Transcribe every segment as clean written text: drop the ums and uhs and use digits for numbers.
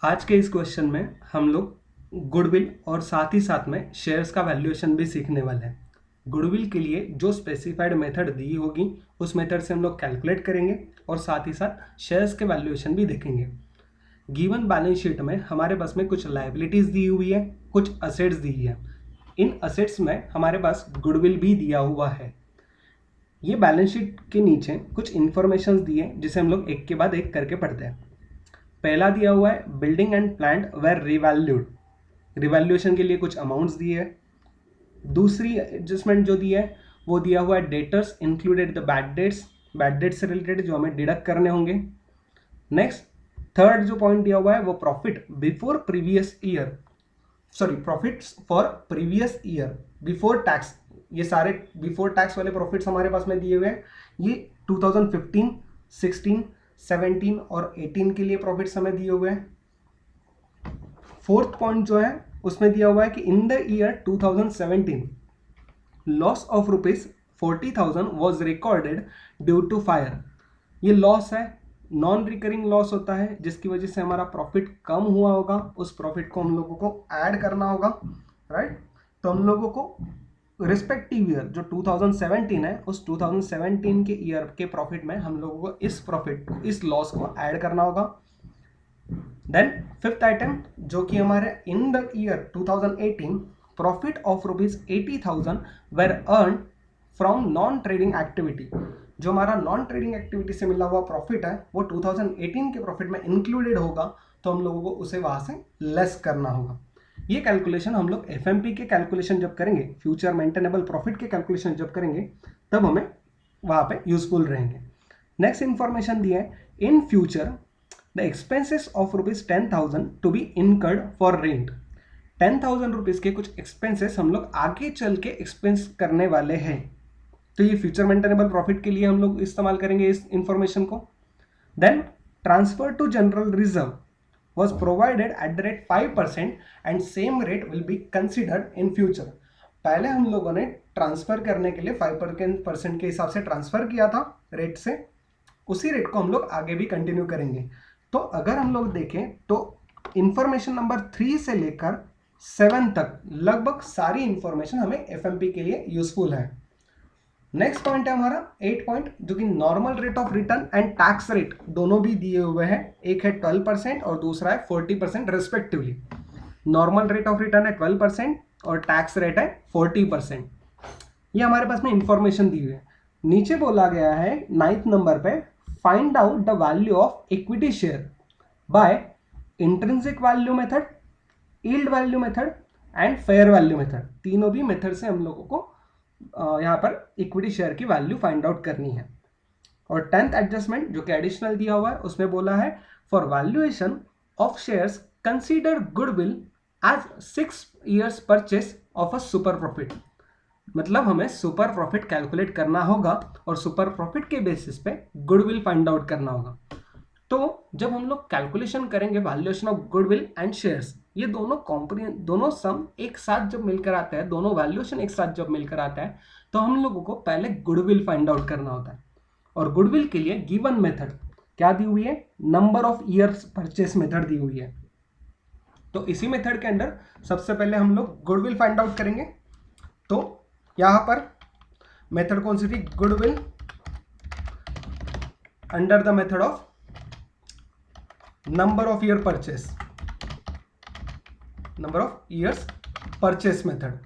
आज के इस क्वेश्चन में हम लोग गुडविल और साथ ही साथ में शेयर्स का वैल्यूएशन भी सीखने वाले हैं। गुडविल के लिए जो स्पेसिफाइड मेथड दी होगी उस मेथड से हम लोग कैलकुलेट करेंगे और साथ ही साथ शेयर्स के वैल्यूएशन भी देखेंगे। गिवन बैलेंस शीट में हमारे पास में कुछ लायबिलिटीज दी हुई है, कुछ असेट्स दी है। इन असेट्स में हमारे पास गुडविल भी दिया हुआ है। ये बैलेंस शीट के नीचे कुछ इंफॉर्मेशन दी है जिसे हम लोग एक के बाद एक करके पढ़ते हैं। पहला दिया हुआ है building and plant were revalued, revaluation के लिए कुछ अमाउंट्स दिए है। दूसरी एडजस्टमेंट जो दी है वो दिया हुआ है debtors included the bad debts से रिलेटेड जो हमें डिडक्ट करने होंगे। नेक्स्ट थर्ड जो पॉइंट दिया हुआ है वो profit before previous year, sorry profits for previous year before tax. ये सारे बिफोर टैक्स वाले प्रॉफिट्स हमारे पास में दिए हुए हैं। ये 2015, 16, 17 और 18 के लिए प्रॉफिट्स हमें दिए हुए हैं। फोर्थ पॉइंट जो है उसमें दिया हुआ है कि in the year 2017 loss of ₹40,000 was recorded due to fire. ये लॉस है, नॉन रिकरिंग लॉस होता है जिसकी वजह से हमारा प्रॉफिट कम हुआ होगा। उस प्रॉफिट को हम लोगों को ऐड करना होगा, राइट। तो हम लोगों को रिस्पेक्टिव ईयर जो 2017 है उस 2017 के ईयर के प्रॉफिट में हम लोगों को इस प्रॉफिट को, इस लॉस को ऐड करना होगा। देन फिफ्थ आइटम जो कि हमारे in the year 2018 profit of ₹80,000 were earn from non trading activity. जो हमारा नॉन ट्रेडिंग एक्टिविटी से मिला हुआ प्रॉफिट है वो 2018 के प्रॉफिट में इंक्लूडेड होगा, तो हम लोगों को उसे वहां से लेस करना होगा। ये कैलकुलेशन हम लोग एफएमपी के कैलकुलेशन जब करेंगे, फ्यूचर मेंटेनेबल प्रॉफिट के कैलकुलेशन जब करेंगे तब हमें वहां पे यूजफुल रहेंगे। नेक्स्ट इंफॉर्मेशन दी है in future the expenses of ₹10,000 to be incurred for rent. 10,000 rupees के कुछ एक्सपेंसेस हम लोग आगे चल के एक्सपेंस करने वाले हैं, तो ये फ्यूचर मेंटेनेबल प्रॉफिट के लिए हम लोग इस्तेमाल करेंगे इस इंफॉर्मेशन को। Then transfer to general reserve was provided at the rate 5% and same rate will be considered in future। पहले हम लोगों ने ट्रांसफर करने के लिए 5% के हिसाब से ट्रांसफर किया था रेट से, उसी रेट को हम लोग आगे भी कंटिन्यू करेंगे। तो अगर हम लोग देखें तो इंफॉर्मेशन नंबर 3 से लेकर 7 तक लगभग सारी इंफॉर्मेशन हमें एफएमपी के लिए यूजफुल है। नेक्स्ट पॉइंट है हमारा 8 पॉइंट जो कि normal rate of return and tax rate दोनों भी दिए हुए हैं। एक है 12% और दूसरा है 40% respectively. Normal rate of return है 12% और टैक्स रेट है 40%। ये हमारे पास में इंफॉर्मेशन दी हुई है। नीचे बोला गया है 9th नंबर पे find out the value of equity share by intrinsic value method, yield value method and fair value method. तीनों भी मेथड से हम लोगों को यहाँ पर इक्विटी शेयर की वैल्यू फाइंड आउट करनी है। और 10th एडजस्टमेंट जो कि एडिशनल दिया हुआ है उसमें बोला है for valuation of shares consider goodwill as 6 years purchase of a super profit. मतलब हमें सुपर प्रॉफिट कैलकुलेट करना होगा और सुपर प्रॉफिट के बेसिस पे गुडविल फाइंड आउट करना होगा। तो जब हम लोग कैलकुलेशन करेंगे valuation of goodwill and shares, ये दोनों सम एक साथ जब मिलकर आता है, दोनों वैल्यूएशन एक साथ जब मिलकर आता है तो हम लोगों को पहले गुडविल फाइंड आउट करना होता है। और गुडविल के लिए गिवन मेथड क्या दी हुई है, number of years purchase method दी हुई है। तो इसी मेथड के अंदर सबसे पहले हम लोग गुडविल फाइंड आउट करेंगे। तो यहां पर मेथड कौन सी थी, goodwill under the method of number of year purchase, number of years purchase method,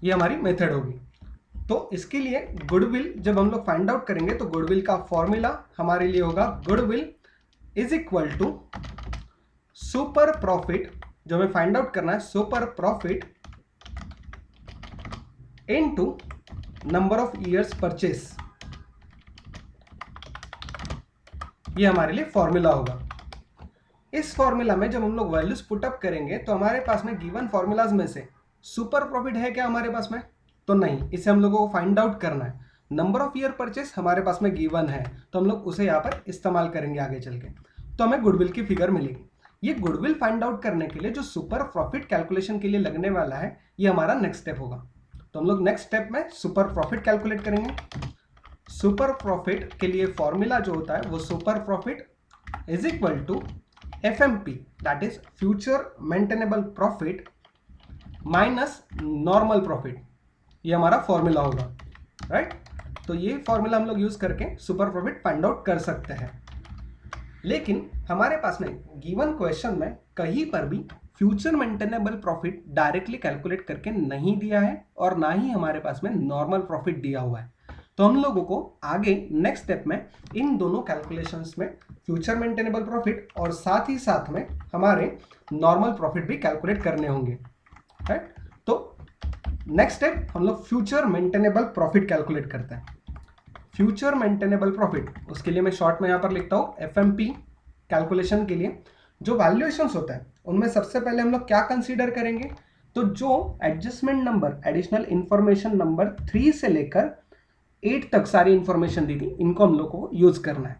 ये हमारी मेथड होगी। तो इसके लिए गुडविल जब हम लोग फाइंड आउट करेंगे तो गुडविल का फॉर्मूला हमारे लिए होगा goodwill is equal to super profit, जो हमें फाइंड आउट करना है super profit into number of years purchase. ये हमारे लिए फॉर्मूला होगा। इस फॉर्मूला में जब हम लोग वैल्यूज पुटअप करेंगे तो हमारे पास में गिवन फॉर्मूलाज में से सुपर प्रॉफिट है क्या हमारे पास में, तो नहीं, इसे हम लोगों को फाइंड आउट करना है। नंबर ऑफ ईयर परचेस हमारे पास में गिवन है तो हम लोग उसे यहाँ पर इस्तेमाल करेंगे आगे चल के, तो हमें गुडविल की फिगर मिलेगी। ये गुडविल फाइंड आउट करने के लिए जो सुपर प्रॉफिट कैलकुलेशन के लिए लगने वाला है ये हमारा नेक्स्ट स्टेप होगा। तो हम लोग नेक्स्ट स्टेप में सुपर प्रॉफिट कैलकुलेट करेंगे। सुपर प्रॉफिट के लिए फॉर्मूला जो होता है वो super profit is equal to FMP, that is future maintainable profit minus normal profit. ये हमारा फॉर्मूला होगा, राइट। तो ये फॉर्मूला हम लोग यूज करके सुपर प्रॉफिट फाइंड आउट कर सकते हैं। लेकिन हमारे पास में गिवन क्वेश्चन में कहीं पर भी future maintainable profit directly calculate करके नहीं दिया है और ना ही हमारे पास में नॉर्मल प्रॉफिट दिया हुआ है। तो हम लोगों को आगे नेक्स्ट स्टेप में इन दोनों कैलकुलेशंस में फ्यूचर मेंटेनेबल प्रॉफिट और साथ में हमारे नॉर्मल प्रॉफिट भी कैलकुलेट करने होंगे, राइट। तो नेक्स्ट स्टेप हम लोग फ्यूचर मेंटेनेबल प्रॉफिट कैलकुलेट करते हैं। फ्यूचर मेंटेनेबल प्रॉफिट, उसके लिए मैं शॉर्ट में यहां पर लिखता हूं FMP। कैलकुलेशन के लिए जो वैल्यूएशंस होता है उनमें सबसे पहले हम लोग क्या कंसीडर करेंगे, तो जो adjustment number additional information number 3 से लेकर 8 तक सारी इंफॉर्मेशन दी थी, इनको हम लोग को यूज करना है।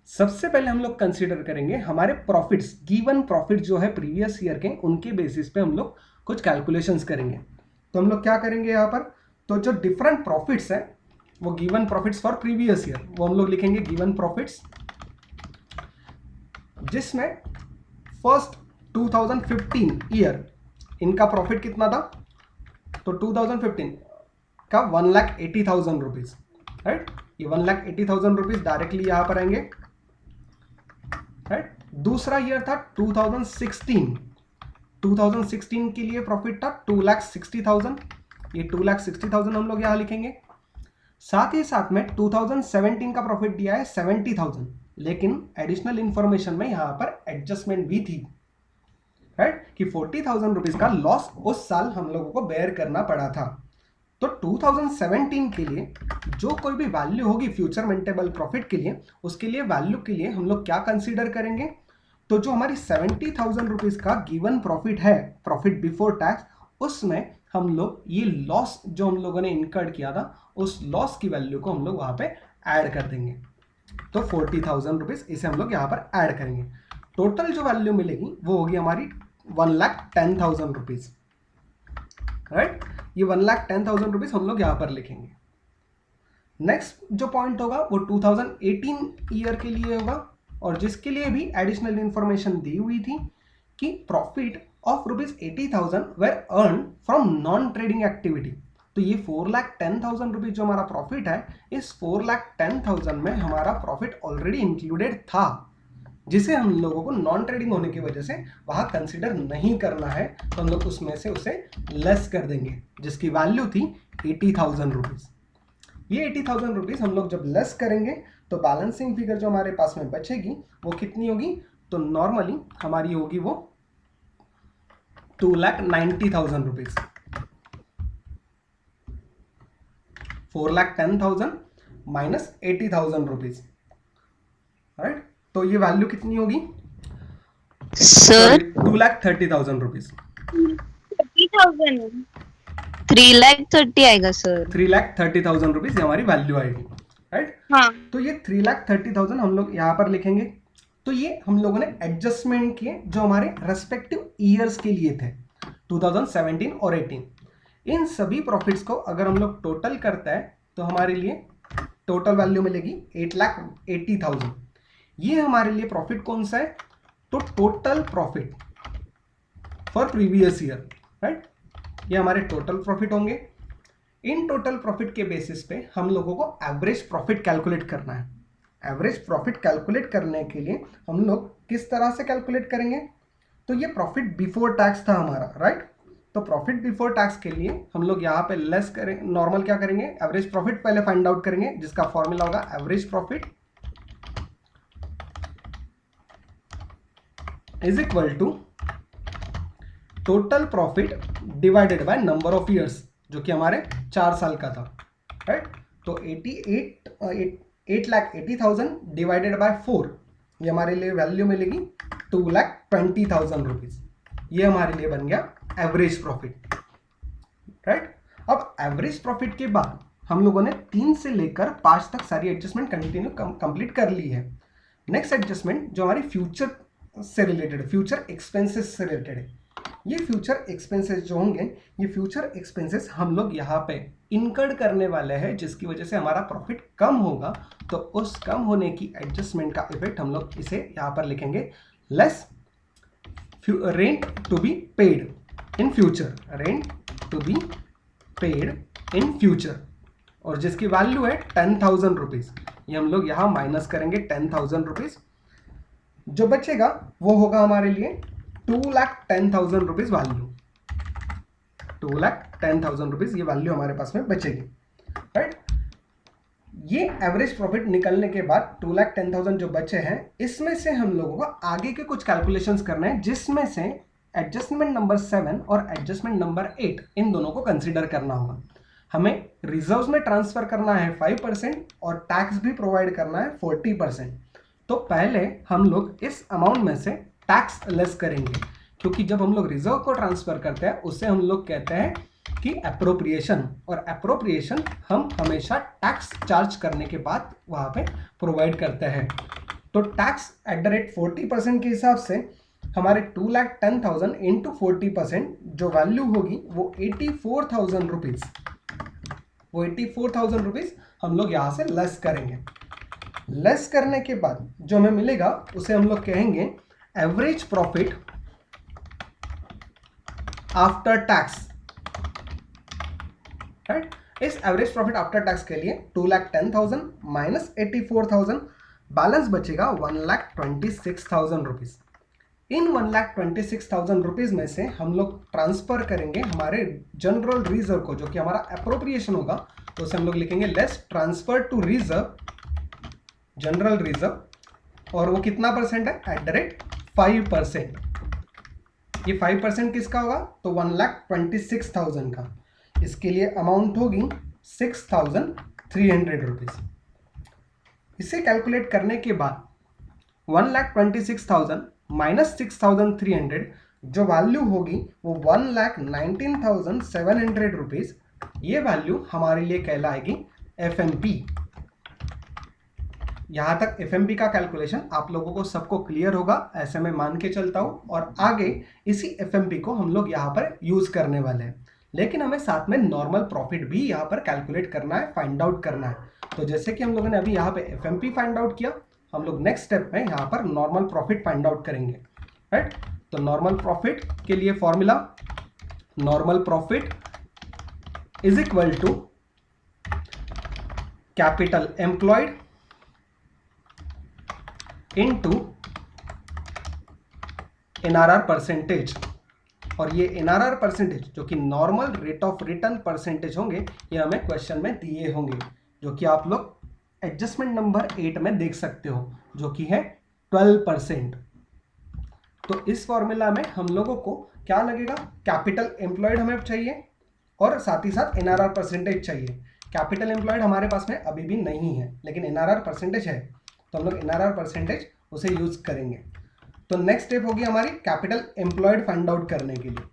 सबसे पहले हम लोग कंसीडर करेंगे हमारे प्रॉफिट्स, गिवन प्रॉफिट जो है प्रीवियस ईयर के, उनके बेसिस पे हम लोग कुछ कैलकुलेशंस करेंगे। तो हम लोग क्या करेंगे यहाँ पर, तो जो डिफरेंट प्रॉफिट्स है वो given profits for previous year, वो हम लोग लिखेंगे गिवन प्रॉफिट्स, जिसमें फर्स्ट 2015 ईयर इनका प्रॉफिट कितना था, तो 2015 का 1,80,000 रुपीज, राइट। ये 1,80,000 रुपीज डायरेक्टली यहां पर आएंगे, राइट। दूसरा ईयर था 2016, 2016 के लिए प्रॉफिट था 2,60,000, ये 2,60,000 हम लोग यहां लिखेंगे। साथ ही साथ में 2017 का प्रॉफिट दिया है 70,000, लेकिन एडिशनल इंफॉर्मेशन में यहां पर एडजस्टमेंट भी थी, राइट, कि 40,000 रुपीज का लॉस उस साल हम लोगों को बेयर करना पड़ा था। तो 2017 के लिए जो कोई भी वैल्यू होगी फ्यूचर मेंटेनेबल प्रॉफिट के लिए, उसके लिए वैल्यू के लिए हम लोग क्या कंसीडर करेंगे, तो जो हमारी 70,000 रुपीज का गिवन प्रॉफिट है, प्रॉफिट बिफोर टैक्स, उसमें हम लोग ये लॉस जो हम लोगों ने इनकर्ड किया था, उस लॉस की वैल्यू को हम लोग वहां पे ऐड कर देंगे। तो 40,000 रुपीज इसे हम लोग यहाँ पर ऐड करेंगे। टोटल जो वैल्यू मिलेगी वो होगी हमारी 1,10,000 रुपीज, राइट। ये 1,10,000 रुपीज हम लोग यहां पर लिखेंगे। नेक्स्ट जो पॉइंट होगा वो 2018 ईयर के लिए होगा, और जिसके लिए भी एडिशनल इंफॉर्मेशन दी हुई थी कि profit of ₹80,000 were earn from non trading activity. तो ये 4,10,000 रुपीज जो हमारा प्रॉफिट है, इस 4,10,000 में हमारा प्रॉफिट ऑलरेडी इंक्लूडेड था, जिसे हम लोगों को नॉन ट्रेडिंग होने की वजह से वहां कंसीडर नहीं करना है। तो हम लोग उसमें से उसे लेस कर देंगे, जिसकी वैल्यू थी 80,000 रुपीज। ये 80,000 रुपीज हम लोग जब लेस करेंगे तो बैलेंसिंग फिगर जो हमारे पास में बचेगी वो कितनी होगी, तो नॉर्मली हमारी होगी वो 2,90,000 रुपीज। 4,10,000 minus 80,000 rupees, right. तो ये वैल्यू कितनी होगी सर? 2,30,000 रुपीज। 3,30,000 आएगा सर। 3,30,000 रुपीज हमारी वैल्यू आएगी, राइट। हाँ। तो ये 3,30,000 हम लोग यहाँ पर लिखेंगे। तो ये हम लोगों ने एडजस्टमेंट किए जो हमारे रेस्पेक्टिव ईयर्स के लिए थे, 2017 और 18। इन सभी प्रॉफिट्स को अगर हम लोग टोटल करते हैं तो हमारे लिए टोटल वैल्यू मिलेगी 8,80,000। ये हमारे लिए प्रॉफिट कौन सा है, तो total profit for previous year, right. ये हमारे टोटल प्रॉफिट होंगे। इन टोटल प्रॉफिट के बेसिस पे हम लोगों को एवरेज प्रॉफिट कैलकुलेट करना है। एवरेज प्रॉफिट कैलकुलेट करने के लिए हम लोग किस तरह से कैलकुलेट करेंगे, तो ये प्रॉफिट बिफोर टैक्स था हमारा, राइट। तो प्रॉफिट बिफोर टैक्स के लिए हम लोग यहाँ पे लेस करें, नॉर्मल क्या करेंगे, एवरेज प्रॉफिट पहले फाइंड आउट करेंगे, जिसका फॉर्मूला होगा average profit is equal to total profit divided by number of years, जो कि हमारे 4 साल का था, राइट। तो 8,80,000 डिवाइडेड बाय 4, ये हमारे लिए वैल्यू मिलेगी 2,20,000 रुपीज। ये हमारे लिए बन गया एवरेज प्रॉफिट, राइट। अब एवरेज प्रॉफिट के बाद हम लोगों ने 3 से लेकर 5 तक सारी एडजस्टमेंट कंटिन्यू कंप्लीट कर ली है। नेक्स्ट एडजस्टमेंट जो हमारी फ्यूचर से रिलेटेड, फ्यूचर एक्सपेंसेस से रिलेटेड है, ये फ्यूचर एक्सपेंसेस जो होंगे, ये फ्यूचर एक्सपेंसेस हम लोग यहाँ पे इनकर्ड करने वाले हैं, जिसकी वजह से हमारा प्रॉफिट कम होगा। तो उस कम होने की एडजस्टमेंट का इफेक्ट हम लोग इसे यहाँ पर लिखेंगे less rent to be paid in future, rent to be paid in future, और जिसकी वैल्यू है 10,000 रुपीज। ये हम लोग यहाँ माइनस करेंगे 10,000 रुपीज। जो बचेगा वो होगा हमारे लिए 2,10,000 रुपीज वैल्यू, 2,10,000 रुपीज ये वैल्यू हमारे पास में बचेगी, राइट। ये एवरेज प्रॉफिट निकलने के बाद 2,10,000 जो बचे हैं, इसमें से हम लोगों को आगे के कुछ कैलकुलेशंस करने हैं, जिसमें से एडजस्टमेंट नंबर 7 और एडजस्टमेंट नंबर 8 इन दोनों को कंसीडर करना होगा। हमें रिजर्व्स में ट्रांसफर करना है 5% और टैक्स भी प्रोवाइड करना है 40%। तो पहले हम लोग इस अमाउंट में से टैक्स लेस करेंगे, क्योंकि जब हम लोग रिजर्व को ट्रांसफर करते हैं उसे हम लोग कहते हैं कि एप्रोप्रिएशन, और एप्रोप्रिएशन हम हमेशा टैक्स चार्ज करने के बाद वहां पे प्रोवाइड करते हैं। तो टैक्स एट द रेट 40% के हिसाब से हमारे 2,10,000 इंटू 40% जो वैल्यू होगी वो 84,000 रुपीज, वो 84,000 रुपीज हम लोग यहां से लेस करेंगे। लेस करने के बाद जो हमें मिलेगा उसे हम लोग कहेंगे average profit after tax, right. इस एवरेज प्रॉफिट आफ्टर टैक्स के लिए 2,10,000 माइनस 84,000, बैलेंस बचेगा 1,26,000 रुपीज। इन 1,26,000 रुपीज में से हम लोग ट्रांसफर करेंगे हमारे जनरल रिजर्व को, जो कि हमारा एप्रोप्रिएशन होगा, तो उसे हम लोग लिखेंगे less transfer to reserve, general reserve, और वो कितना परसेंट है, एट द रेट 5%। ये 5% किसका होगा, तो 1,26,000 का। इसके लिए अमाउंट होगी 6,300 रुपीज। इसे कैलकुलेट करने के बाद 1,26,000 माइनस 6,300 जो वैल्यू होगी वो 1,19,700 रुपीज। ये वैल्यू हमारे लिए कहलाएगी एफएमपी। यहां तक एफएमपी का कैलकुलेशन आप लोगों को सबको क्लियर होगा, ऐसे मैं मान के चलता हूं, और आगे इसी एफएमपी को हम लोग यहां पर यूज करने वाले हैं। लेकिन हमें साथ में नॉर्मल प्रॉफिट भी यहां पर कैलकुलेट करना है, फाइंड आउट करना है। तो जैसे कि हम लोगों ने अभी यहां पे एफएमपी फाइंड आउट किया, हम लोग नेक्स्ट स्टेप में यहां पर नॉर्मल प्रॉफिट फाइंड आउट करेंगे, राइट। तो नॉर्मल प्रॉफिट के लिए formula, normal profit is equal to capital employed into NRR percentage, और ये एनआरआर परसेंटेज जो कि normal rate of return percentage होंगे, ये हमें क्वेश्चन में दिए होंगे, जो कि आप लोग एडजस्टमेंट नंबर 8 में देख सकते हो, जो कि है 12%। तो इस फॉर्मूला में हम लोगों को क्या लगेगा, कैपिटल एम्प्लॉयड हमें चाहिए और साथ ही साथ एनआरआर परसेंटेज चाहिए। कैपिटल एम्प्लॉयड हमारे पास में अभी भी नहीं है, लेकिन एनआरआर परसेंटेज है, तो हम लोग एनआरआर परसेंटेज उसे यूज करेंगे। तो नेक्स्ट स्टेप होगी हमारी कैपिटल एम्प्लॉयड फाइंड आउट करने के लिए।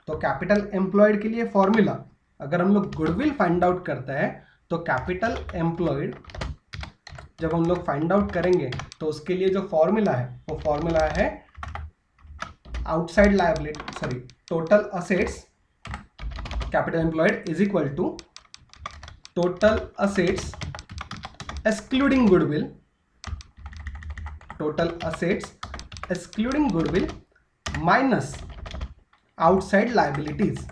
तो कैपिटल एम्प्लॉयड के लिए फॉर्मूला, अगर हम लोग गुडविल फाइंड आउट करते हैं तो कैपिटल एम्प्लॉयड जब हम लोग फाइंड आउट करेंगे तो उसके लिए जो फॉर्मूला है वो फॉर्मूला है outside liability, sorry, total assets, capital employed is equal to total assets excluding goodwill, total assets excluding goodwill minus outside liabilities.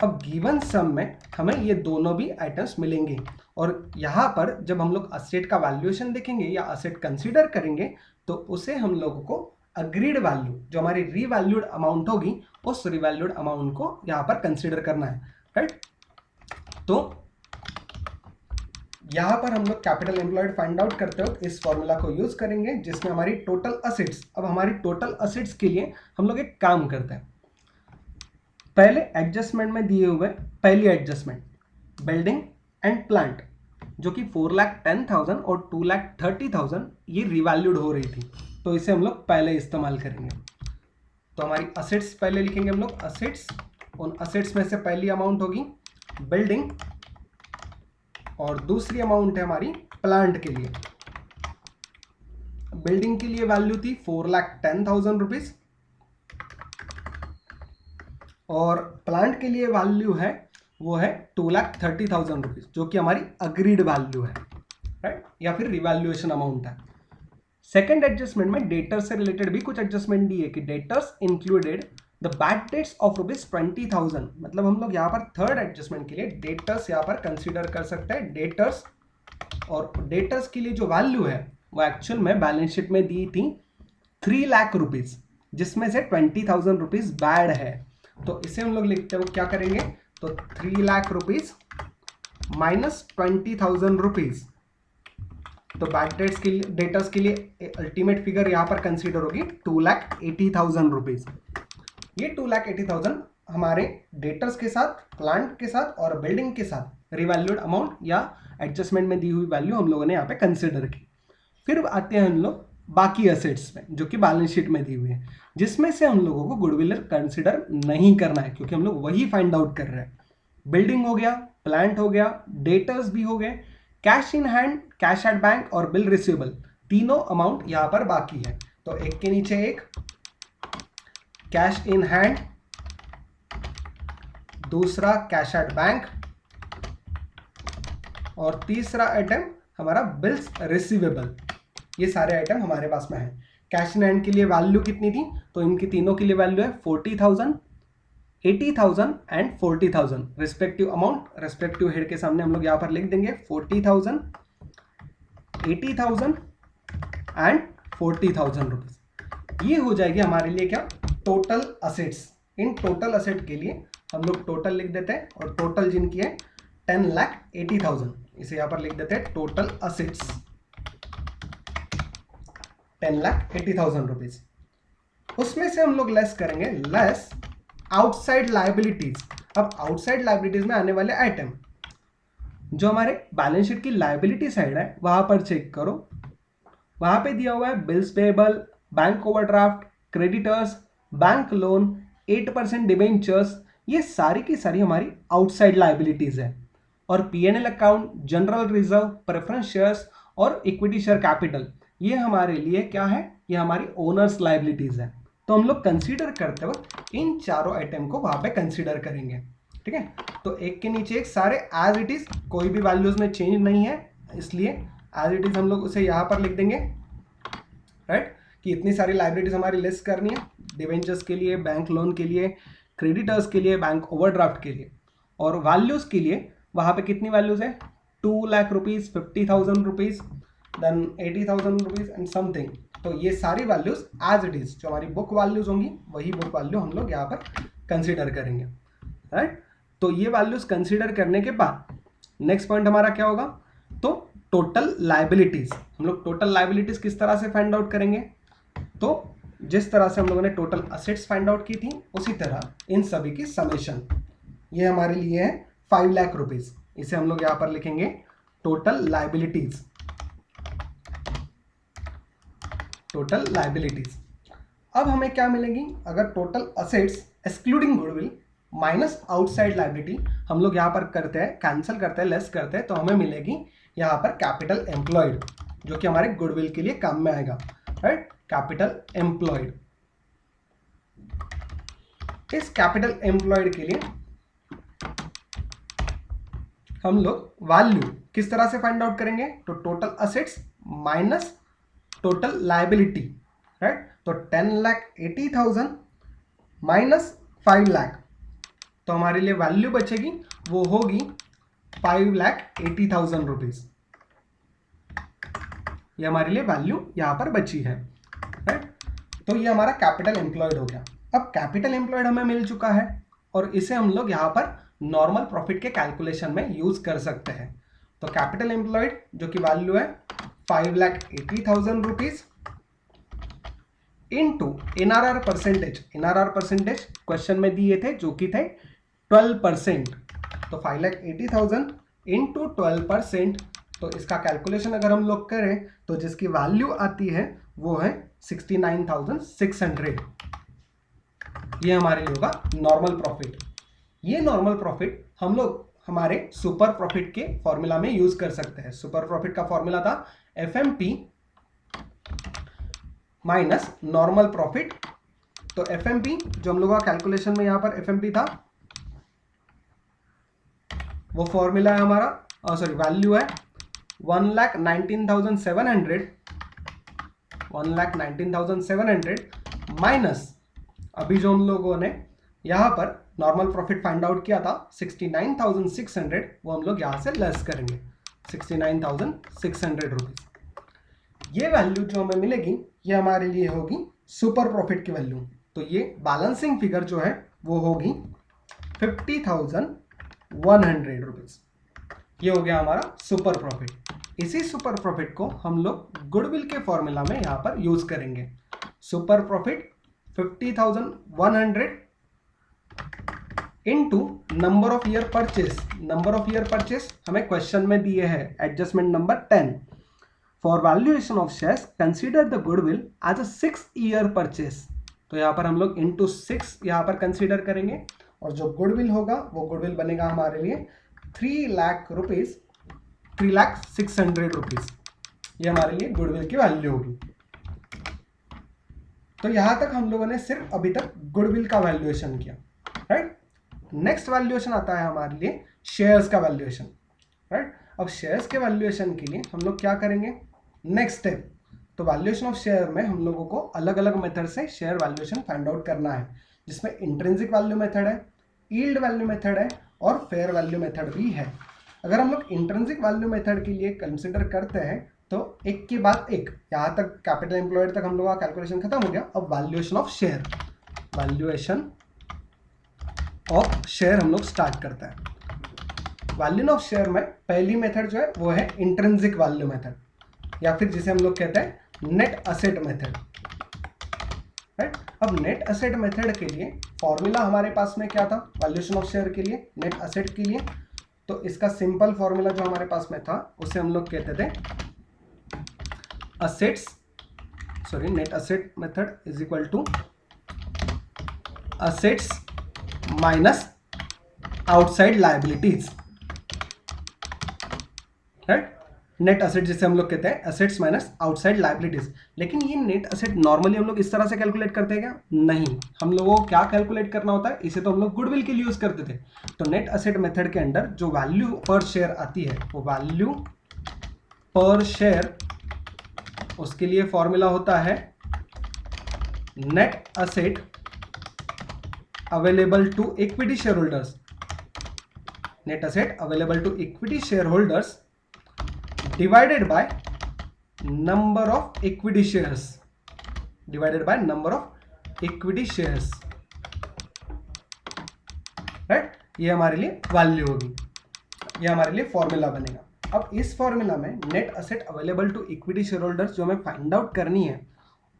अब गिवन सम में हमें ये दोनों भी आइटम्स मिलेंगे, और यहाँ पर जब हम लोग असेट का वैल्यूएशन देखेंगे या असेट कंसीडर करेंगे तो उसे हम लोगों को अग्रीड वैल्यू, जो हमारी रीवैल्यूड अमाउंट होगी, उस रीवैल्यूड अमाउंट को यहाँ पर कंसीडर करना है, राइट। तो यहाँ पर हम लोग कैपिटल एम्प्लॉयड फाइंड आउट करते हो इस फॉर्मूला को यूज करेंगे, जिसमें हमारी टोटल असेट्स, अब हमारी टोटल असेट्स के लिए हम लोग एक काम करते हैं। पहले एडजस्टमेंट में दिए हुए पहली एडजस्टमेंट बिल्डिंग एंड प्लांट, जो कि 4,10,000 और 2,30,000 ये रिवैल्यूड हो रही थी, तो इसे हम लोग पहले इस्तेमाल करेंगे। तो हमारी असेट्स पहले लिखेंगे हम लोग, असेट्स, उन असेट्स में से पहली अमाउंट होगी बिल्डिंग और दूसरी अमाउंट है हमारी प्लांट के लिए। बिल्डिंग के लिए वैल्यू थी 4,10,000 रुपीज और प्लांट के लिए वैल्यू है वो है 2,30,000 रुपीज, जो कि हमारी अग्रीड वैल्यू है, राइट, या फिर रिवैल्यूएशन अमाउंट है। सेकेंड एडजस्टमेंट में डेटर्स से रिलेटेड भी कुछ एडजस्टमेंट दी है कि debtors included the bad debts of ₹20,000, मतलब हम लोग यहाँ पर थर्ड एडजस्टमेंट के लिए डेटर्स यहाँ पर कंसीडर कर सकते हैं। डेटर्स, और डेटर्स के लिए जो वैल्यू है वो एक्चुअल में बैलेंस शीट में दी थी 3 लाख रुपीज, जिसमें से 20,000 रुपीज बैड है। तो इसे हम लोग लिखते हो क्या करेंगे, तो 3 लाख रुपीज माइनस 20,000 रुपीज। तो बैड डेट्स के लिए, डेटर्स के लिए अल्टीमेट फिगर यहां पर कंसीडर होगी 2,80,000 रुपीज। ये 2,80,000 हमारे डेटर्स के साथ, प्लांट के साथ और बिल्डिंग के साथ रिवैल्यूड अमाउंट या एडजस्टमेंट में दी हुई वैल्यू हम लोगों ने यहाँ पे कंसीडर की। फिर आते हैं हम लोग बाकी असेट्स में, जो कि बैलेंस शीट में दी हुई है, जिसमें से हम लोगों को गुडविल कंसीडर नहीं करना है, क्योंकि हम लोग वही फाइंड आउट कर रहे हैं। बिल्डिंग हो गया, प्लांट हो गया, डेटर्स भी हो गए, cash in hand, cash at bank और बिल रिसीवेबल, तीनों अमाउंट यहां पर बाकी है। तो एक के नीचे एक कैश इन हैंड, दूसरा कैश एट बैंक और तीसरा आइटम हमारा बिल्स रिसीवेबल। ये सारे आइटम हमारे पास में है। कैश इन हैंड के लिए वैल्यू कितनी थी, तो इनकी तीनों के लिए वैल्यू है 40,000, 80,000 and 40,000 respective amount. Respective head के सामने हम लोग यहाँ पर लिख देंगे 40,000, 80,000 एंड 40,000 रुपीज। ये हो जाएगी हमारे लिए क्या, total assets. In total asset के लिए हम लोग टोटल लिख देते हैं, और टोटल जिनकी है 10,80,000, इसे यहाँ पर लिख देते हैं टोटल असेट्स 10,80,000 रुपीज। उसमें से हम लोग लेस करेंगे, लेस आउटसाइड लायबिलिटीज। अब आउटसाइड लायबिलिटीज में आने वाले आइटम, जो हमारे बैलेंस शीट की लायबिलिटी साइड है वहां पर चेक करो, वहां पे दिया हुआ है bills payable, bank overdraft, creditors, bank loan, 8% debentures. ये सारी की सारी हमारी आउटसाइड लायबिलिटीज है। और PNL account, general reserve, preference shares और इक्विटी शेयर कैपिटल, ये हमारे लिए क्या है, ये हमारी ओनर्स लायबिलिटीज है। तो हम लोग कंसीडर करते वक्त इन चारों आइटम को वहां पे कंसीडर करेंगे, ठीक है। तो एक के नीचे एक सारे एज इट इज, कोई भी वैल्यूज में चेंज नहीं है, इसलिए एज इट इज हम लोग उसे यहां पर लिख देंगे, राइट, कि इतनी सारी लाइबिलिटीज हमारी लिस्ट करनी है। डिवेंचर्स के लिए, बैंक लोन के लिए, क्रेडिटर्स के लिए, बैंक ओवरड्राफ्ट के लिए, और वैल्यूज के लिए वहां पे कितनी वैल्यूज है, 2 lakh rupees, 50,000 rupees, then 80,000 rupees and something. तो ये सारी वैल्यूज एज इट इज, जो हमारी बुक वैल्यूज होंगी वही बुक वैल्यू हम लोग यहाँ पर कंसीडर करेंगे, राइट। तो ये वैल्यूज कंसीडर करने के बाद नेक्स्ट पॉइंट हमारा क्या होगा, तो टोटल लायबिलिटीज। हम लोग टोटल लायबिलिटीज किस तरह से फाइंड आउट करेंगे, तो जिस तरह से हम लोगों ने टोटल असेट्स फाइंड आउट की थी उसी तरह इन सभी की समेशन। ये हमारे लिए है 5 लाख रुपीज, इसे हम लोग यहाँ पर लिखेंगे टोटल लायबिलिटीज, टोटल लायबिलिटीज। अब हमें क्या मिलेगी, अगर total assets excluding goodwill minus outside liability हम लोग यहाँ पर करते हैं, कैंसिल करते हैं, लेस करते हैं, तो हमें मिलेगी यहाँ पर कैपिटल एम्प्लॉयड, जो कि हमारे गुडविल के लिए काम में आएगा, राइट, कैपिटल एम्प्लॉयड। इस कैपिटल एम्प्लॉयड के लिए हम लोग वैल्यू किस तरह से फाइंड आउट करेंगे, तो total assets minus total liability, right. तो 10,80,000 माइनस 5 लाख, तो हमारे लिए वैल्यू बचेगी वो होगी 5,80,000 रुपीज। ये हमारे लिए वैल्यू यहां पर बची है, राइट। तो ये हमारा कैपिटल एम्प्लॉयड हो गया। अब कैपिटल एम्प्लॉयड हमें मिल चुका है और इसे हम लोग यहां पर नॉर्मल प्रॉफिट के कैलकुलेशन में यूज कर सकते हैं। तो कैपिटल एम्प्लॉयड जो कि वैल्यू है 5,80,000 rupees into NRR percentage. NRR percentage question में दिए थे जो कि थे 12%। तो 5,80,000 इनटू 12%, तो इसका कैलकुलेशन अगर हम लोग करें तो जिसकी वैल्यू आती है वो है 69,600। ये हमारे लिए होगा नॉर्मल प्रॉफिट। ये नॉर्मल प्रॉफिट हम लोग हमारे सुपर प्रॉफिट के फॉर्मूला में यूज कर सकते हैं। सुपर प्रॉफिट का फॉर्मूला था एफएमपी माइनस नॉर्मल प्रॉफिट तो एफएमपी जो हम लोगों का कैलकुलेशन में यहाँ पर एफएमपी था, वो फॉर्मूला है हमारा, सॉरी वैल्यू है 1,19,700 माइनस अभी जो हम लोगों ने यहाँ पर नॉर्मल प्रॉफिट फाइंड आउट किया था 69,600, वो हम लोग यहाँ से लेस करेंगे 69,600 रुपीज। ये वैल्यू जो हमें मिलेगी ये हमारे लिए होगी सुपर प्रॉफिट की वैल्यू। तो ये बैलेंसिंग फिगर जो है वो होगी 50,100 रुपीज। ये हो गया हमारा सुपर प्रॉफिट। इसी सुपर प्रॉफिट को हम लोग गुडविल के फॉर्मूला में यहाँ पर यूज करेंगे। Super profit 50,100 into number of year purchase. Number of year purchase हमें क्वेश्चन में दिए हैं adjustment number 10। For valuation of shares consider the goodwill as a 6 year purchase. तो यहाँ पर हम लोग इंटू 6 यहाँ पर कंसीडर करेंगे और जो गुडविल होगा वो गुडविल बनेगा हमारे लिए 3 लाख रुपीज, 3,06,000 रुपीज। ये हमारे लिए गुडविल की वैल्यू होगी। तो यहां तक हम लोगों ने सिर्फ अभी तक गुडविल का वैल्यूएशन किया, राइट। नेक्स्ट वैल्यूएशन आता है हमारे लिए शेयर्स का वैल्यूएशन, राइट। अब शेयर्स के वैल्यूएशन के लिए हम लोग क्या करेंगे, नेक्स्ट स्टेप। तो वैल्यूएशन ऑफ शेयर में हम लोगों को अलग अलग मेथड से शेयर वैल्यूएशन फाइंड आउट करना है, जिसमें इंट्रिंसिक वैल्यू मेथड है, यील्ड वैल्यू मेथड है और फेयर वैल्यू मेथड भी है। अगर हम लोग इंट्रिंसिक वैल्यू मेथड के लिए कंसिडर करते हैं तो एक के बाद एक, यहाँ तक कैपिटल एम्प्लॉयड तक हम लोग का कैलकुलेशन खत्म हो गया। अब valuation of share, valuation of share हम लोग स्टार्ट करते हैं। वैल्यूएशन ऑफ शेयर में पहली मेथड जो है वो है इंट्रिंसिक वैल्यू मेथड, या फिर जिसे हम लोग कहते हैं नेट असेट मेथड, राइट। अब नेट असेट मेथड के लिए फॉर्मूला हमारे पास में क्या था वैल्यूएशन ऑफ शेयर के लिए, नेट असेट के लिए। तो इसका सिंपल फॉर्मूला जो हमारे पास में था उसे हम लोग कहते थे assets, sorry net asset method is equal to assets minus outside liabilities, right. Net asset जिसे हम लोग कहते हैं असेट्स माइनस आउटसाइड लायबिलिटीज। लेकिन ये नेट असेट नॉर्मली हम लोग इस तरह से कैलकुलेट करते हैं क्या? नहीं, हम लोगों को क्या कैलकुलेट करना होता है, इसे तो हम लोग गुडविल के लिए यूज करते थे। तो नेट असेट मेथड के अंदर जो वैल्यू पर शेयर आती है वो वैल्यू पर शेयर, उसके लिए फॉर्मूला होता है net asset available to equity share holders, net asset available to equity share holders divided by number of equity shares, divided by number of equity shares, right। ये हमारे लिए value होगी, ये हमारे लिए फॉर्मूला बनेगा। अब इस फॉर्मूला में net asset available to equity share holders जो हमें फाइंड आउट करनी है,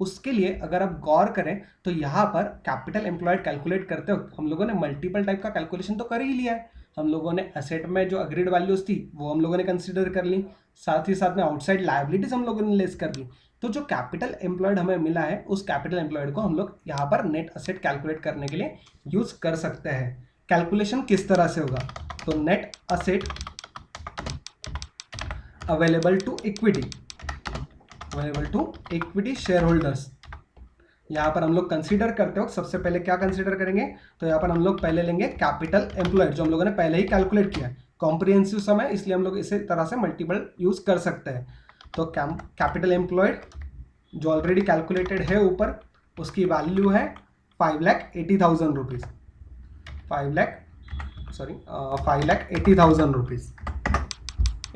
उसके लिए अगर आप गौर करें तो यहाँ पर कैपिटल एम्प्लॉयड कैलकुलेट करते वक्त हम लोगों ने मल्टीपल टाइप का कैलकुलेशन तो कर ही लिया है। हम लोगों ने एसेट में जो अग्रीड वैल्यूज थी वो हम लोगों ने कंसीडर कर ली, साथ ही साथ में आउटसाइड लायबिलिटीज हम लोगों ने लेस कर दी। तो जो कैपिटल एम्प्लॉयड हमें मिला है उस कैपिटल एम्प्लॉयड को हम लोग यहाँ पर नेट असेट कैलकुलेट करने के लिए यूज कर सकते हैं। कैलकुलेशन किस तरह से होगा, तो net asset available to equity, available to equity share holders, यहाँ पर हम लोग कंसीडर करते हो सबसे पहले क्या कंसीडर करेंगे, तो यहाँ पर हम लोग पहले लेंगे कैपिटल एम्प्लॉयड जो हम लोगों ने पहले ही कैलकुलेट किया है। कॉम्प्रिहेंसिव सम है इसलिए हम लोग इसी तरह से मल्टीपल यूज कर सकते हैं। तो कैपिटल एम्प्लॉयड जो ऑलरेडी कैलकुलेटेड है ऊपर, उसकी वैल्यू है 5,80,000 रुपीज, 5,80,000 रुपीज।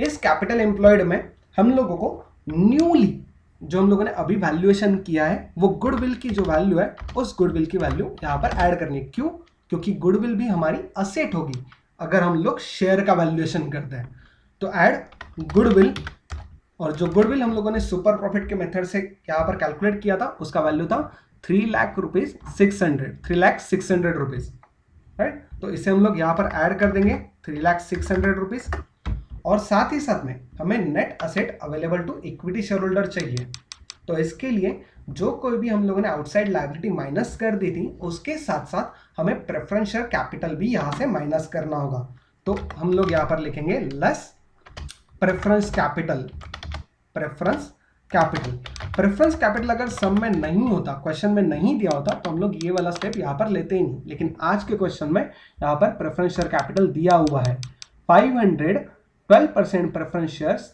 इस कैपिटल एम्प्लॉयड में हम लोगों को न्यूली जो हम लोगों ने अभी वैल्यूएशन किया है वो गुडविल की जो वैल्यू है उस गुडविल की वैल्यू यहाँ पर ऐड करनी है। क्यों? क्योंकि गुडविल भी हमारी असेट होगी अगर हम लोग शेयर का वैल्यूएशन करते हैं। तो ऐड गुडविल, और जो गुडविल हम लोगों ने सुपर प्रॉफिट के मेथड से यहाँ पर कैलकुलेट किया था उसका वैल्यू था 3,06,000 रुपीज, राइट। तो इसे हम लोग यहाँ पर ऐड कर देंगे 3,06,000 रुपीज। और साथ ही साथ में हमें net asset available to equity shareholder चाहिए। तो इसके लिए जो कोई भी हम लोगों ने आउटसाइड लायबिलिटी माइनस कर दी थी उसके साथ साथ हमें प्रेफरेंस शेयर कैपिटल भी यहाँ से माइनस करना होगा। तो हम लोग यहाँ पर लिखेंगे less preference capital, preference capital. Preference capital अगर सम में नहीं होता, क्वेश्चन में नहीं दिया होता, तो हम लोग ये वाला स्टेप यहाँ पर लेते ही नहीं। लेकिन आज के क्वेश्चन में यहाँ पर प्रेफरेंस शेयर कैपिटल दिया हुआ है 500, 12% प्रेफरेंस शेयर्स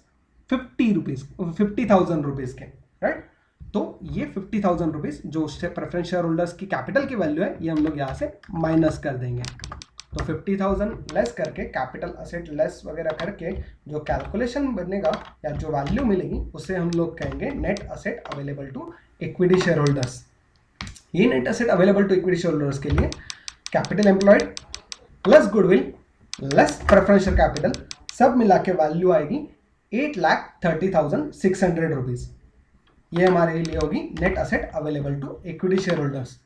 50,000 रुपीज के, राइट। तो ये 50,000 रुपीज जो प्रेफरेंस शेयर होल्डर्स की कैपिटल की वैल्यू है, ये हम लोग यहाँ से माइनस कर देंगे। तो 50,000 लेस करके, कैपिटल असेट लेस वगैरह करके जो कैलकुलेशन बनेगा या जो वैल्यू मिलेगी उसे हम लोग कहेंगे net asset available to equity share holders. ये net asset available to equity share holders के लिए capital employed plus goodwill less preferential capital सब मिला के वैल्यू आएगी 8,30,600 रुपीज। ये हमारे लिए होगी net asset available to equity share holders.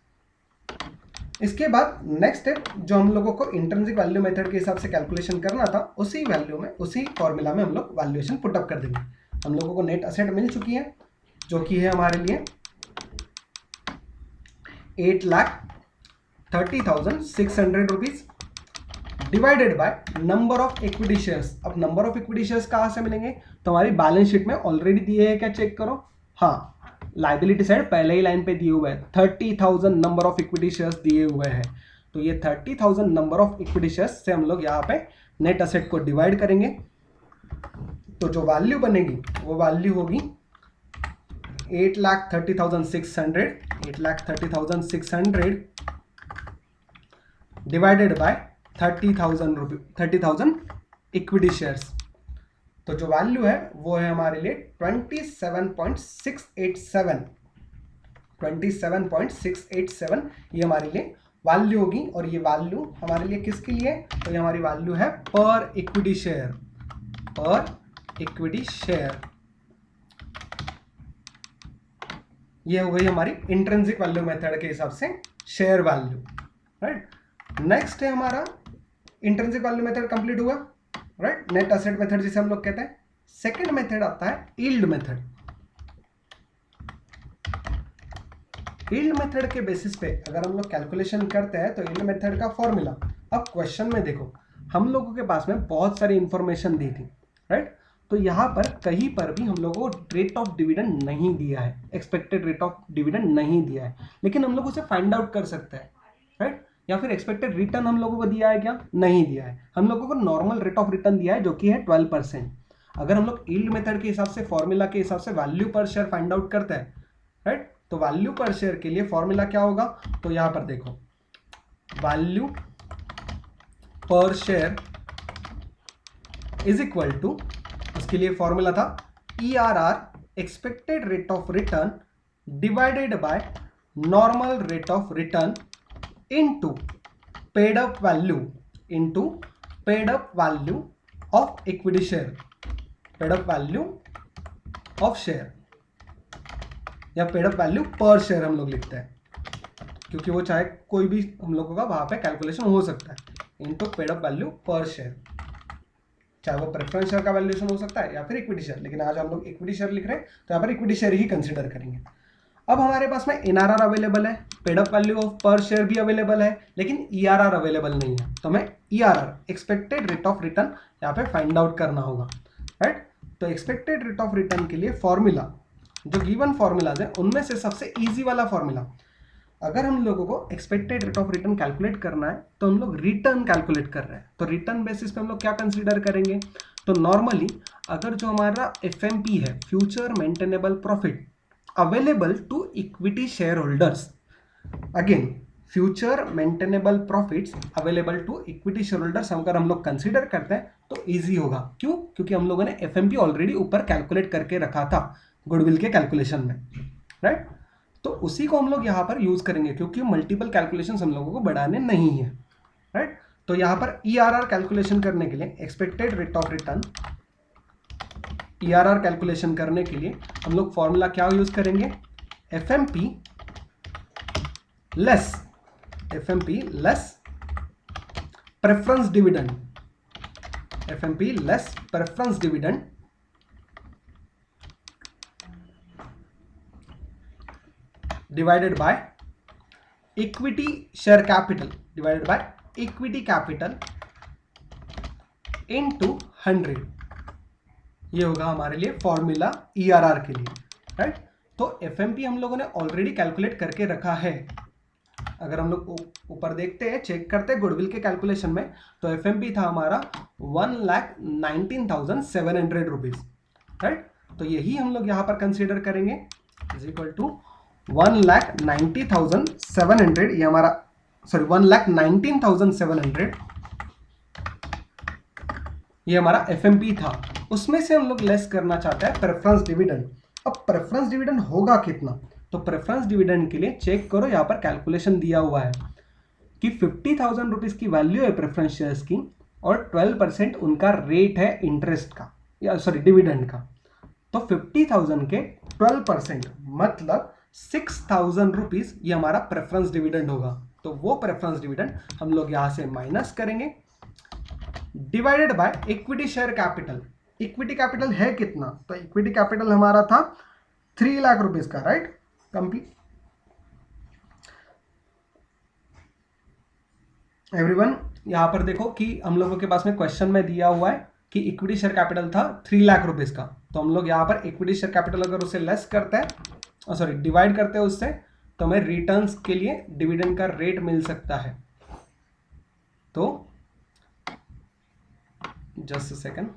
इसके बाद नेक्स्ट स्टेप जो हम लोगों को इंट्रिंसिक वैल्यू मेथड के हिसाब से कैलकुलेशन करना था, उसी वैल्यू में, उसी फॉर्मूला में हम लोग वैल्यूएशन पुटअप कर देंगे। हम लोगों को नेट असेट मिल चुकी है जो कि है हमारे लिए 8,30,600 rupees divided by number of equity shares. अब नंबर ऑफ इक्विटी शेयर्स कहाँ से मिलेंगे? तो हमारी बैलेंस शीट में ऑलरेडी दिए हैं, क्या चेक करो। हाँ, लाइबिलिटी साइड पहले ही लाइन पे दिए हुए हैं, 30,000 नंबर ऑफ इक्विटी शेयर्स दिए हुए हैं। तो ये 30,000 नंबर ऑफ इक्विटी शेयर्स से हम लोग यहाँ पे नेट असेट को डिवाइड करेंगे। तो जो वैल्यू बनेगी वो वैल्यू होगी 8,30,600 डिवाइडेड बाय 30,000 इक्विटी शेयर्स। तो जो वैल्यू है वो है हमारे लिए 27.687 ये हमारे लिए वैल्यू होगी। और ये वैल्यू हमारे लिए किसके लिए? तो ये हमारी वैल्यू है पर इक्विटी शेयर, ये हो गई हमारी इंट्रिंसिक वैल्यू मेथड के हिसाब से शेयर वैल्यू, राइट। नेक्स्ट है हमारा इंट्रिंसिक वैल्यू मेथड कंप्लीट हुआ, राइट, नेट असेट मेथड जिसे हम लोग कहते हैं। सेकंड मेथड आता है यील्ड मेथड। यील्ड मेथड के बेसिस पे अगर हम लोग कैलकुलेशन करते हैं तो यील्ड मेथड का फॉर्मूला, अब क्वेश्चन में देखो हम लोगों के पास में बहुत सारी इंफॉर्मेशन दी थी, राइट। तो यहाँ पर कहीं पर भी हम लोगों को रेट ऑफ डिविडेंड नहीं दिया है, एक्सपेक्टेड रेट ऑफ डिविडेंड नहीं दिया है, लेकिन हम लोग उसे फाइंड आउट कर सकते हैं, राइट। या फिर एक्सपेक्टेड रिटर्न हम लोगों को दिया है क्या? नहीं दिया है। हम लोगों को नॉर्मल रेट ऑफ रिटर्न दिया है जो कि है 12%। अगर हम लोग यील्ड मेथड के हिसाब से, फॉर्मूला के हिसाब से value per share find out करते हैं, राइट, तो वैल्यू पर शेयर के लिए फॉर्मूला क्या होगा? तो यहां पर देखो, value per share is equal to, उसके लिए फॉर्मूला था ERR, expected rate of return divided by normal rate of return into paid up value of equity share, paid up value of share या paid up value per share हम लोग लिखते हैं, क्योंकि वो चाहे कोई भी हम लोगों का वहां पे कैलकुलेशन हो सकता है, into paid up value per share, चाहे वो प्रेफरेंस शेयर का वैल्यूएशन हो सकता है या फिर इक्विटी शेयर। लेकिन आज हम लोग इक्विटी शेयर लिख रहे हैं तो यहाँ पर इक्विटी शेयर ही कंसिडर करेंगे। अब हमारे पास में NRR अवेलेबल है, पेड अप वैल्यू ऑफ पर शेयर भी अवेलेबल है, लेकिन ERR अवेलेबल नहीं है। तो हमें ERR, expected rate of return, यहाँ पे फाइंड आउट करना होगा, राइट। तो एक्सपेक्टेड रेट ऑफ रिटर्न के लिए फॉर्मूला, जो गिवन फॉर्मूलाज है उनमें से सबसे इजी वाला फॉर्मूला, अगर हम लोगों को expected rate of return calculate करना है तो हम लोग रिटर्न कैलकुलेट कर रहे हैं, तो रिटर्न बेसिस पे हम लोग क्या कंसीडर करेंगे? तो नॉर्मली अगर जो हमारा FMP है, future maintainable profit available to equity share holders, again future maintainable profits available to equity share holders अगर हम लोग कंसीडर करते हैं तो इजी होगा। क्यों? क्योंकि हम लोगों ने FMP ऑलरेडी ऊपर कैलकुलेट करके रखा था गुडविल के कैलकुलेशन में, राइट। तो उसी को हम लोग यहाँ पर यूज करेंगे क्योंकि मल्टीपल कैलकुलेशंस हम लोगों को बढ़ाने नहीं है, राइट। तो यहाँ पर ERR कैलकुलेशन करने के लिए, expected rate of return ERR calculation करने के लिए हम लोग फॉर्मूला क्या यूज करेंगे? FMP less preference dividend, FMP less preference dividend divided by equity share capital divided by equity capital into 100। ये होगा हमारे लिए फॉर्मूला ERR के लिए, राइट। तो FMP हम लोगों ने ऑलरेडी कैलकुलेट करके रखा है। अगर हम लोग ऊपर देखते हैं, चेक करते हैं गुडविल के कैलकुलेशन में, तो FMP था हमारा 1,19,700 रुपीज, राइट। तो यही हम लोग यहाँ पर कंसीडर करेंगे, इज इक्वल टू 1,90,700, ये हमारा 1,19,700 ये हमारा FMP था। उसमें से हम लोग लेस करना चाहते हैं प्रेफरेंस डिविडेंड। अब प्रेफरेंस डिविडेंड होगा कितना, तो प्रेफरेंस डिविडेंड के लिए चेक करो, यहाँ पर कैलकुलेशन दिया हुआ है कि 50,000 रुपीज की वैल्यू है प्रेफरेंस शेयर्स की और 12% उनका रेट है इंटरेस्ट का, या सॉरी डिविडेंड का। तो 50,000 के 12% मतलब 6,000 रुपीज ये हमारा प्रेफरेंस डिविडेंड होगा। तो वो प्रेफरेंस डिविडेंड हम लोग यहां से माइनस करेंगे, divided by equity share capital. Equity capital है कितना, तो इक्विटी कैपिटल हमारा था 3 लाख रुपीज का, राइट। कंप्लीट एवरीवन, यहां पर देखो कि हम लोगों के पास में क्वेश्चन में दिया हुआ है कि इक्विटी शेयर कैपिटल था 3 लाख रुपीज का। तो हम लोग यहां पर इक्विटी शेयर कैपिटल अगर उसे लेस करते हैं, सॉरी डिवाइड करते हैं उससे, तो हमें रिटर्न्स के लिए डिविडेंड का रेट मिल सकता है। तो just a second,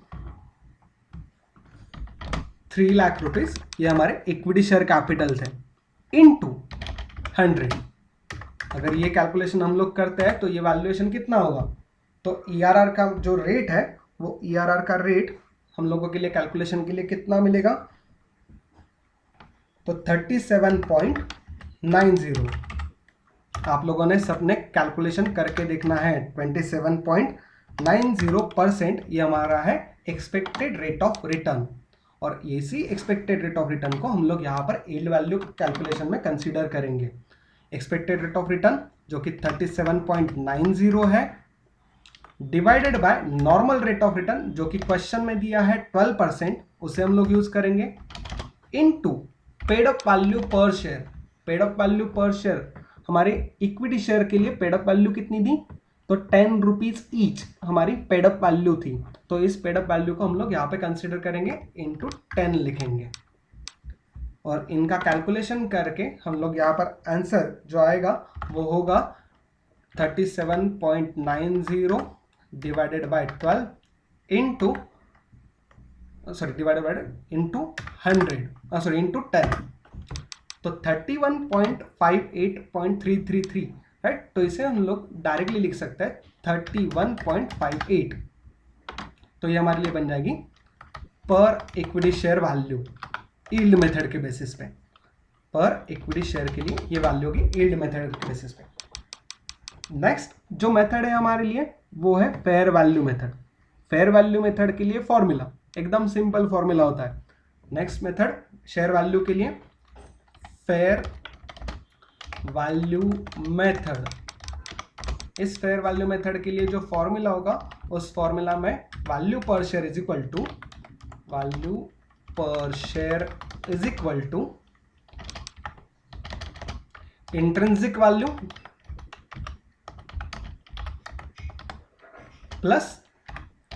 3 lakh rupees ये हमारे इक्विटी शेयर कैपिटल थे, इनटू 100। अगर ये कैलकुलेशन हम लोग करते हैं तो ये वैल्यूएशन कितना होगा, तो ERR का जो रेट है, वो ERR का रेट हम लोगों के लिए कैलकुलेशन के लिए कितना मिलेगा, तो 37.90। आप लोगों ने सबने कैलकुलेशन करके देखना है। 27.90% ये हमारा है एक्सपेक्टेड रेट ऑफ रिटर्न, और इसी एक्सपेक्टेड रेट ऑफ रिटर्न को हम लोग यहाँ पर यील्ड वैल्यू कैलकुलेशन में कंसीडर करेंगे। एक्सपेक्टेड रेट ऑफ रिटर्न जो कि 37.90 है, divided by normal rate of return जो कि क्वेश्चन में दिया है 12%, उसे हम लोग यूज करेंगे, into paid up value per share. Paid up value per share हमारे इक्विटी शेयर के लिए पेड अप वैल्यू कितनी थी, तो 10 रुपीज ईच हमारी पेड अप वैल्यू थी। तो इस पेड अप वैल्यू को हम लोग यहाँ पे कंसीडर करेंगे, इनटू 10 लिखेंगे, और इनका कैलकुलेशन करके हम लोग यहाँ पर आंसर जो आएगा वो होगा 37.90 divided by 12 into divided by into 100, sorry into 10, तो 31.58.333, राइट। तो इसे हम लोग डायरेक्टली लिख सकते हैं 31.58। तो ये हमारे लिए बन जाएगी पर equity share value yield method के बेसिस पे। पर इक्विटी शेयर के लिए ये वैल्यू होगी यील्ड मेथड के बेसिस पे। नेक्स्ट जो मेथड है हमारे लिए वो है fair value method. Fair value method के लिए फॉर्मूला एकदम सिंपल फॉर्मूला होता है। नेक्स्ट मेथड शेयर वैल्यू के लिए फेयर वैल्यू मेथड। इस फेयर वैल्यू मेथड के लिए जो फॉर्मूला होगा उस फॉर्मूला में value per share is equal to value per share is equal to intrinsic value plus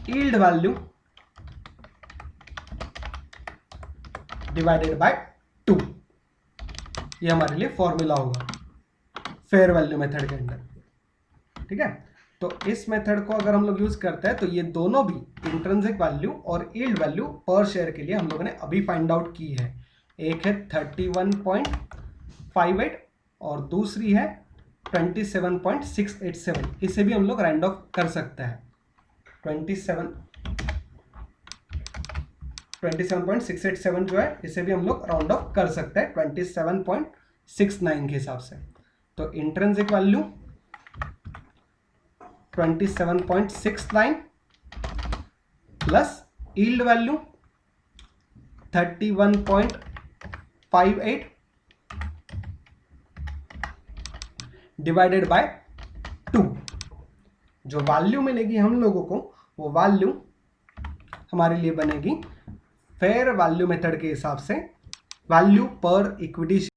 yield value divided by 2। ये हमारे लिए फॉर्मूला होगा फेयर वैल्यू मेथड के अंदर, ठीक है। तो इस मेथड को अगर हम लोग यूज करते हैं तो ये दोनों भी इंट्रिंसिक वैल्यू और यील्ड वैल्यू पर शेयर के लिए हम लोगों ने अभी फाइंड आउट की है। एक है 31.58 और दूसरी है 27.687। इसे भी हम लोग राउंड ऑफ कर सकते हैं। 27.687 जो है इसे भी हम लोग राउंड ऑफ कर सकते हैं 27.69 के हिसाब से। तो intrinsic value 27.69 plus yield value 31.58 divided by 2। जो वैल्यू मिलेगी हम लोगों को वो वैल्यू हमारे लिए बनेगी फेयर वैल्यू मेथड के हिसाब से वैल्यू पर इक्विटी